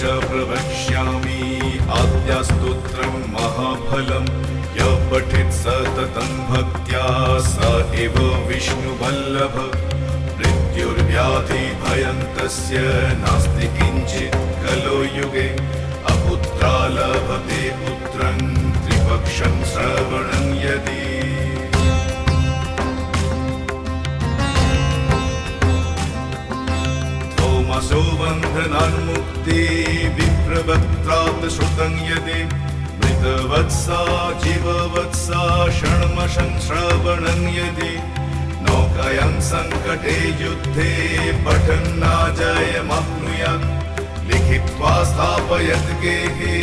प्रवक्ष्यामि आद्यास्तोत्रं महाफलं यः पठेत् सततं भक्त्या स एव विष्णुवल्लभ मृत्युर्व्याधिभयं तस्य नास्ति किञ्चित् कलो युगे अपुत्रा लभते पुत्रं त्रिपक्षं श्रवणं यदि थोमसो बन्धनान्मुक्ति विप्रवक्त्रात् श्रुतं यदि मृतवत्सा जीववत्सा षण्मशं श्रवणं यदि नौकायां सङ्कटे युद्धे पठन्नाजयमाप्नुयात् लिखित्वा स्थापयत् गेहे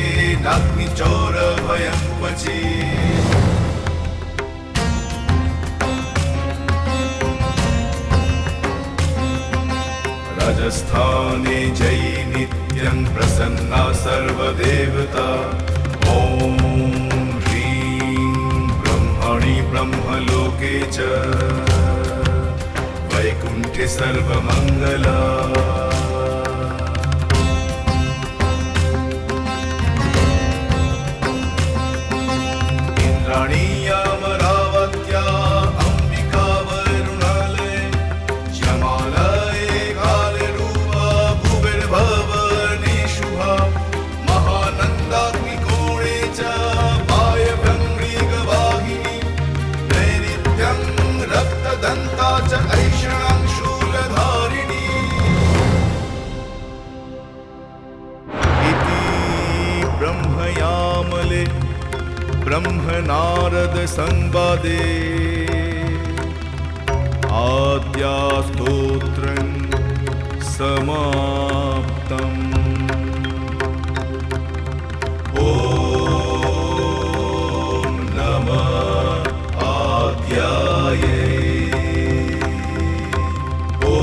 नाग्निचौरभयं क्वचित् राजस्थाने जयी नित्यं प्रसन्ना सर्वदेवता ॐ ह्रीं ब्रह्मणि ब्रह्मलोके च वैकुण्ठे सर्वमङ्गला इंद्राणी अमरावत्या अंबिका वरुणालये श्यामालये कालरूपा भुविर्भुवने शुभा महानन्दाग्निकोणे च वायव्यङ्गवाहिनी नैऋत्यं रक्तदन्ता च ऐषणां शूलधारिणी इति ब्रह्मयामले ब्रह्मनारद संवादे आद्यास्तोत्रं समाप्तम्। ॐ नमः आद्याये ॐ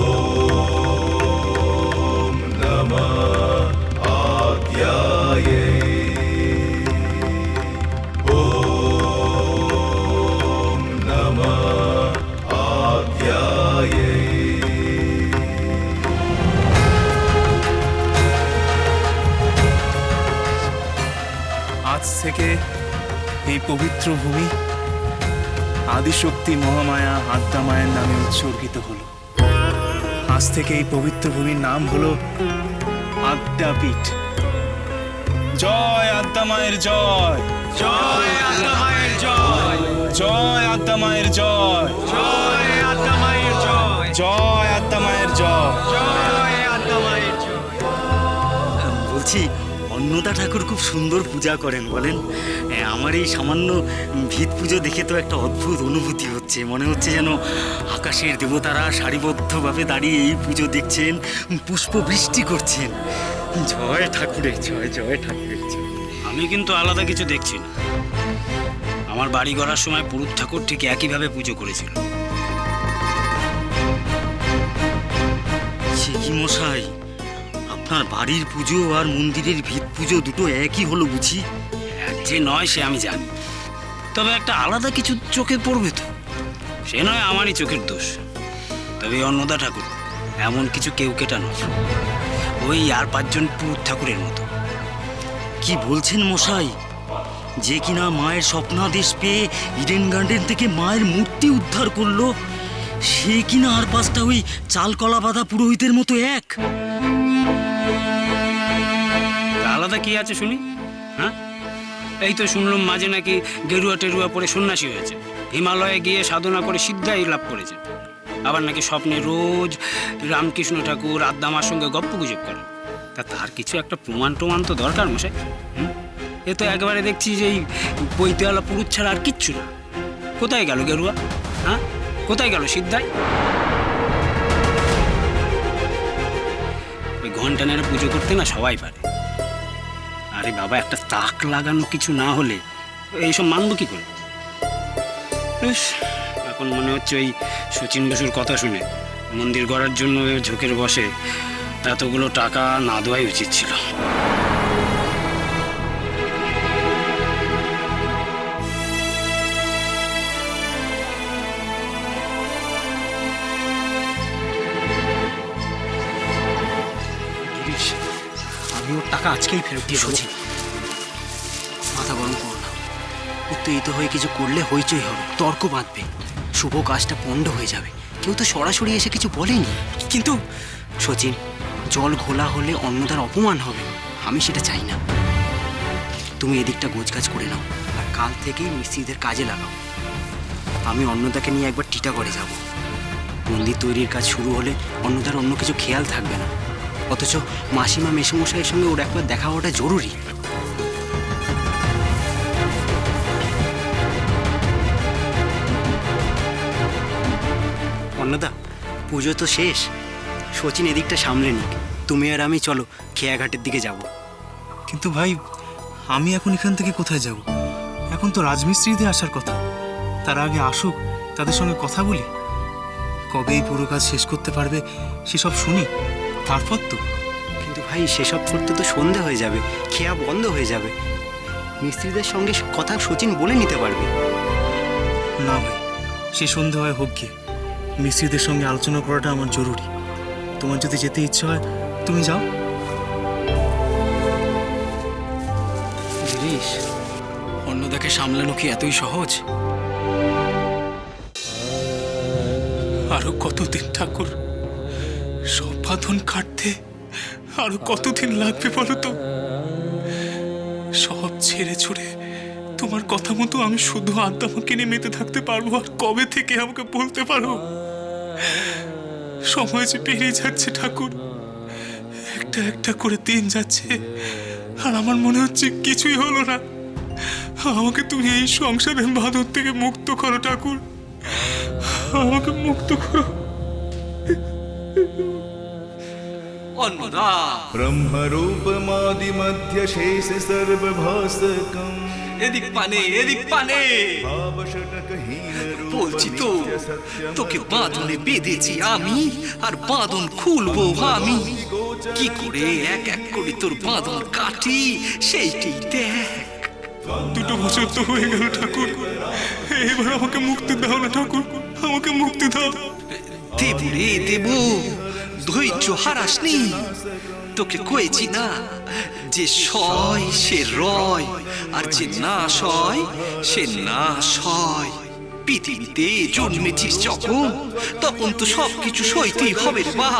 नमः आद्याये আজ থেকে এই পবিত্র ভূমি আদিশক্তি মহামায়া আদ্যা মায়ের নামে উৎসর্গিত হলো। আজ থেকে এই পবিত্র ভূমির নাম হলো আদ্যাপীঠ। জয় আদ্যা মায়ের জয়, জয় আদ্যা মায়ের জয়, জয় আদ্যা মায়ের জয়, জয় আদ্যা মায়ের জয়, জয় আদ্যা মায়ের জয়। জয় আদ্যা মায়ের জয়। বলছি অন্নদা ঠাকুর খুব সুন্দর পূজা করেন বলেন। আমার এই সামান্য ভিত পুজো দেখে তো একটা অদ্ভুত অনুভূতি হচ্ছে। মনে হচ্ছে যেন আকাশের দেবতারা সারিবদ্ধভাবে দাঁড়িয়ে এই পুজো দেখছেন, পুষ্প বৃষ্টি করছেন। জয় ঠাকুরের জয়, জয় ঠাকুরের জয়। আমি কিন্তু আলাদা কিছু দেখছি না। আমার বাড়ি গড়ার সময় পুরুত ঠাকুর ঠিক একইভাবে পুজো করেছিল। সে কি মশাই, আপনার বাড়ির পুজো আর মন্দিরের ভিত পুজো দুটো একই হলো বুঝি? এক যে নয় সে আমি জানি, তবে একটা আলাদা কিছু চোখে পড়বে তো। সে নয় আমারই চোখের দোষ, তবে অন্নদা ঠাকুর এমন কিছু কেউ কেটা নয়, ওই আর 5 জন পুরুত ঠাকুরের মতো। কি বলছেন মশাই? যে কিনা মায়ের স্বপ্নাদেশ পেয়ে ইডেন গার্ডেন থেকে মায়ের মূর্তি উদ্ধার করলো, সে কিনা আর 5টা ওই চালকলা বাঁধা পুরোহিতের মতো এক? আলাদা কি আছে শুনি? হ্যাঁ, এই তো শুনলাম মাঝে নাকি গেরুয়া টেরুয়া পরে সন্ন্যাসী হয়েছে, হিমালয়ে গিয়ে সাধনা করে সিদ্ধাই লাভ করেছে। আবার নাকি স্বপ্নে রোজ রামকৃষ্ণ ঠাকুর আদ্যামার সঙ্গে গপ্প গুজব করে। তা তার কিছু একটা প্রমাণ তো দরকার মশাই। এ তো একবারে দেখছি যে এই বইতেওয়ালা পুরুষ ছাড়া আর কিচ্ছু না। কোথায় গেল গেরুয়া? হ্যাঁ, কোথায় গেল সিদ্ধাই? ওই ঘন্টা নেড়ে পুজো করতে না সবাই পারে। আরে বাবা, একটা তাক লাগানো কিছু না হলে এইসব মানব কি করে? এখন মনে হচ্ছে ওই শচীন বসুর কথা শুনে মন্দির গড়ার জন্য ঝোঁকের বসে এতগুলো টাকা না দেওয়াই উচিত ছিল। আমি ওর টাকা আজকেই ফেরত দিয়ে সচিন, মাথা গরম করো না। উত্তেজিত হয়ে কিছু করলে হইচই হবে, তর্ক বাঁধবে, শুভ কাজটা পণ্ড হয়ে যাবে। কেউ তো সরাসরি এসে কিছু বলেনি। কিন্তু সচিন, জল ঘোলা হলে অন্নদার অপমান হবে, আমি সেটা চাই না। তুমি এদিকটা গোছগাছ করে নাও, আর কাল থেকেই মিস্ত্রিদের কাজে লাগাও। আমি অন্নদাকে নিয়ে একবার টিটাগড়ে যাব। মন্দির তৈরির কাজ শুরু হলে অন্নদার অন্য কিছু খেয়াল থাকবে না, অথচ মাসিমা মেসোমশাইয়ের সঙ্গে ওর একবার দেখা হওয়াটা জরুরি। অন্নদা, পুজো তো শেষ, সচিন এদিকটা সামলে নিক। তুমি আর আমি চলো খেয়াঘাটের দিকে যাব। কিন্তু ভাই, আমি এখন এখান থেকে কোথায় যাব? এখন তো রাজমিস্ত্রিদের আসার কথা। তার আগে আসুক, তাদের সঙ্গে কথা বলি। কবে এই পুরো কাজ শেষ করতে পারবে সেসব শুনি, তারপর তো। কিন্তু ভাই, সেসব করতে তো সন্ধে হয়ে যাবে, খেয়া বন্ধ হয়ে যাবে। মিস্ত্রিদের সঙ্গে কথা সচিন বলে নিতে পারবে। না ভাই, সে সন্ধে হয় হোক গিয়ে, মিস্ত্রিদের সঙ্গে আলোচনা করাটা আমার জরুরি। তোমার যদি যেতে ইচ্ছে হয় তুমি যাও। গিরিশ, অন্নদাকে সামলানো কি এতই সহজ? আরো কতদিন ঠাকুর, সব বাঁধন কাটতে আরো কতদিন লাগবে বলো তো? সব ছেড়ে ছুড়ে তোমার কথা মতো আমি শুধু আত্মাকে নিয়ে মেতে থাকতে পারবো? আর কবে থেকে আমাকে বলতে পারো? সময় যে পেরিয়ে যাচ্ছে ঠাকুর, একটা একটা করে দিন যাচ্ছে, আর আমার মনে হচ্ছে কিছুই হলো না। আমাকে তুমি এই সংসারের বাঁধন থেকে মুক্ত করো ঠাকুর, আমাকে মুক্ত করো। অন্নদা, ब्रह्मरूपमादिमध्य शेष सर्वभासकम् এদিক পানে, এদিক পানে। বলছি তো, তোকে বাঁধনে বেঁধেছি আমি, আর বাঁধন খুলবো আমি। কি করে এক এক করে তোর বাঁধন কাটি সেইটি দেখ। 2 বছর তো হয়ে গেল ঠাকুর, এবার আমাকে মুক্তি দাও না ঠাকুর, আমাকে মুক্তি দাও। দেব রে দেব, ধৈর্য হারাসনি। তোকে কয়েছি না, যে সয় সে রয়, আর যে না সয় সে না সয়। পৃথিবীতে জন্মেছিস যখন, তখন তো সবকিছু সইতেই হবে রে বা।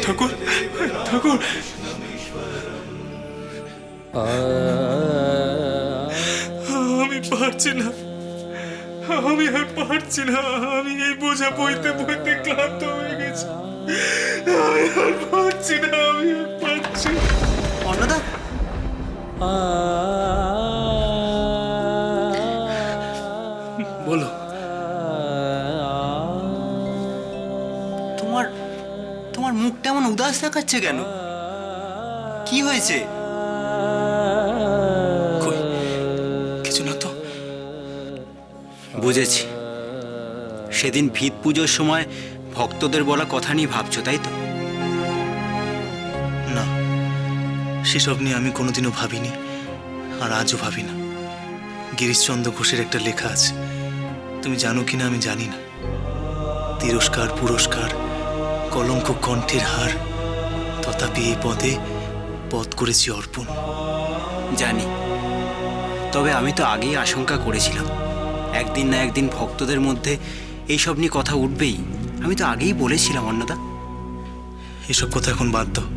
ঠাকুর, ঠাকুর, আমি পারছি না, আমি আর পারছি না। আমি এই বোঝা বইতে বইতে ক্লান্ত হয়ে গেছি। আমি আর পারছি না, আমি আর পারছি না। অন্নদা, বলো, তোমার তোমার মুখটা এমন উদাস দেখাচ্ছে কেন? কি হয়েছে? কই, কিছু না তো। বুঝেছি, সেদিন ভিত পুজোর সময় ভক্তদের বলা কথা নিয়ে ভাবছো, তাই তো? না, সেসব নিয়ে আমি কোনোদিনও ভাবিনি, আর আজও ভাবি না। গিরিশচন্দ্র ঘোষের একটা লেখা আছে, তুমি জানো কিনা আমি জানি না। তিরস্কার পুরস্কার, কলঙ্ক কণ্ঠের হার, তথাপি এই পদে পদ করেছি অর্পণ। জানি, তবে আমি তো আগেই আশঙ্কা করেছিলাম একদিন না একদিন ভক্তদের মধ্যে এইসব নিয়ে কথা উঠবেই। আমি তো আগেই বলেছিলাম অন্নদা। এসব কথা এখন বাদ দাও।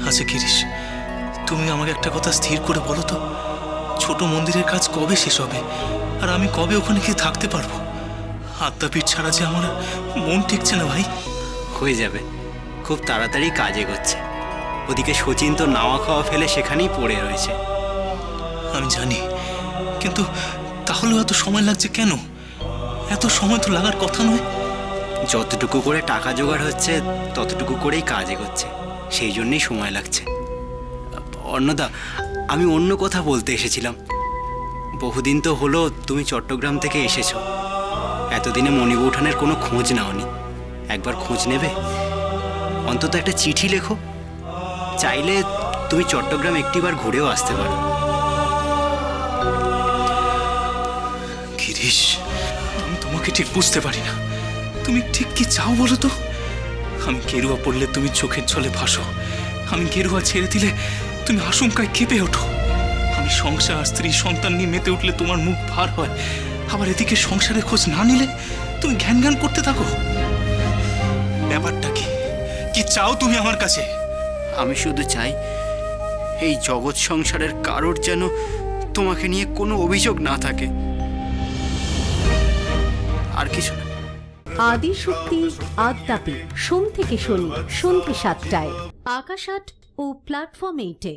আচ্ছা গিরিশ, তুমি আমাকে একটা কথা স্থির করে বলো তো, ছোট মন্দিরের কাজ কবে শেষ হবে, আর আমি কবে ওখানে গিয়ে থাকতে পারবো? আদ্যাপীঠ ছাড়া যে আমার মন টিকছে না ভাই। হয়ে যাবে, খুব তাড়াতাড়ি কাজ এগোচ্ছে। ওদিকে সচিন তো নাওয়া খাওয়া ফেলে সেখানেই পড়ে রয়েছে। আমি জানি, কিন্তু তাহলেও এত সময় লাগছে কেন? এত সময় তো লাগার কথা নয়। যতটুকু করে টাকা জোগাড় হচ্ছে ততটুকু করেই কাজ এগোচ্ছে, সেই জন্যেই সময় লাগছে। অন্নদা, আমি অন্য কথা বলতে এসেছিলাম। বহুদিন তো হলো তুমি চট্টগ্রাম থেকে এসেছো, এতদিনে মণিবৌঠানের কোনো খোঁজ নাওনি। একবার খোঁজ নেবে? অন্তত একটা চিঠি লেখো। চাইলে তুমি চট্টগ্রাম একটিবার ঘুরেও আসতে পারো। গিরিশ, আমি তোমাকে ঠিক বুঝতে পারি না। তুমি ঠিক কি চাও বলো তো? আমি গেরুয়া পড়লে তুমি চোখের জলে ভাসো, আমি গেরুয়া ছেড়ে দিলে তুমি আশঙ্কায় কেঁপে ওঠো। আমি সংসার, স্ত্রী, সন্তান নিয়ে মেতে উঠলে তোমার মুখ ভার হয়, আবার এদিকে সংসারের খোঁজ না নিলে তুমি ঘ্যান ঘ্যান করতে থাকো। ব্যাপারটা কি? কি চাও তুমি আমার কাছে? আমি শুধু চাই এই জগৎ সংসারের কারোর যেন তোমাকে নিয়ে কোনো অভিযোগ না থাকে, আর কিছু না। আদিশক্তি আদ্যাপি সোম থেকে শনি সন্ধ্যে ৭টায় আকাশ ৮ ও প্ল্যাটফর্ম 8-এ।